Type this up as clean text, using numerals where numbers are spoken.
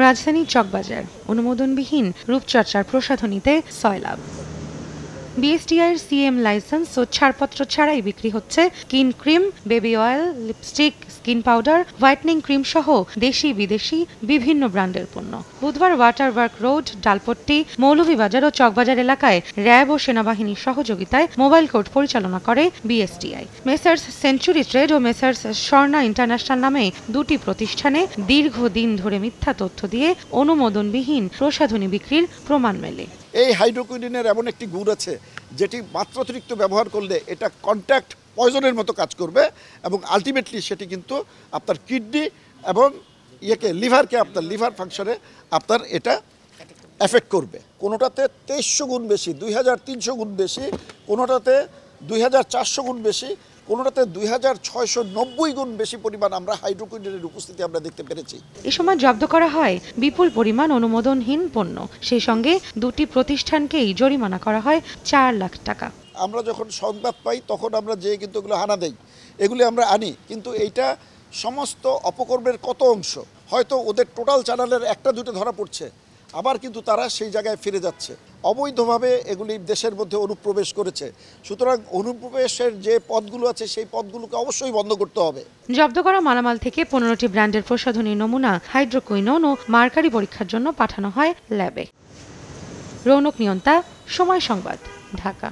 রাজধানী Chawkbazar অনুমোদনবিহীন রূপচর্চার প্রসাধনীতে সয়লাভ। বিএসটিআইয়ের CM licence ও ছাড়পত্র ছাড়াই বিক্রি হচ্ছে skin cream, baby oil, lipstick, skin powder, whitening cream সহ দেশি বিদেশি বিভিন্ন ব্র্যান্ডের পণ্য। বুধবার ওয়াটারওয়ার্ক রোড, ডালপট্টি, মৌলভীবাজার ও চকবাজার এলাকায় র্যাব ও সেনাবাহিনীর সহযোগিতায় মোবাইল কোর্ট পরিচালনা করে বিএসটিআই। মেসার্স সেঞ্চুরি ট্রেড ও মেসার্স স্বর্ণা ইন্টারন্যাশনাল নামে দুটি প্রতিষ্ঠানে দীর্ঘদিন ধরে মিথ্যা তথ্য দিয়ে অনুমোদনবিহীন প্রসাধনী বিক্রির প্রমাণ মেলে। এই হাইড্রোকুইনিনের এমন একটি গুণ আছে যেটি মাত্রাতিরিক্ত ব্যবহার করলে এটা কন্ট্যাক্ট পয়জনের মতো কাজ করবে এবং আলটিমেটলি সেটি কিন্তু আপনার কিডনি এবং লিভারকে আপনার লিভার ফাংশনে আপনার এটা এফেক্ট করবে। কোনোটাতে 2300 গুণ বেশি, 2300 গুণ বেশি, কোনোটাতে 2400 গুণ বেশি, কোনোটাতে 2690 গুণ বেশি পরিমাণ আমরা হাইড্রোকুইনিনের উপস্থিতি আমরা দেখতে পেরেছি। এ সময় জব্দ করা হয় বিপুল পরিমাণ অনুমোদনহীন পণ্য। সেই সঙ্গে দুটি প্রতিষ্ঠানকেই জরিমানা করা হয় 4 লাখ টাকা। আমরা যখন সংবাদ পাই তখন আমরা যে কিন্তু এগুলো হানা দেই, এগুলি আমরা আনি, কিন্তু এইটা সমস্ত অপকর্মের কত অংশ হয়তো ওদের টোটাল চ্যানেলের একটা দুটো ধরা পড়ছে, আবার কিন্তু তারা সেই জায়গায় ফিরে যাচ্ছে। অবৈধভাবে এগুলি দেশের মধ্যে অনুপ্রবেশ করেছে। সুতরাং অনুপ্রবেশের যে পথগুলো আছে সেই পথগুলোকে অবশ্যই বন্ধ করতে হবে। জব্দ করা মালামাল থেকে 15টি ব্র্যান্ডের প্রসাধনী নমুনা হাইড্রোকুইনন ও মার্কারি পরীক্ষার জন্য পাঠানো হয় ল্যাবে। রৌনক নিয়ন্তা, সময় সংবাদ, ঢাকা।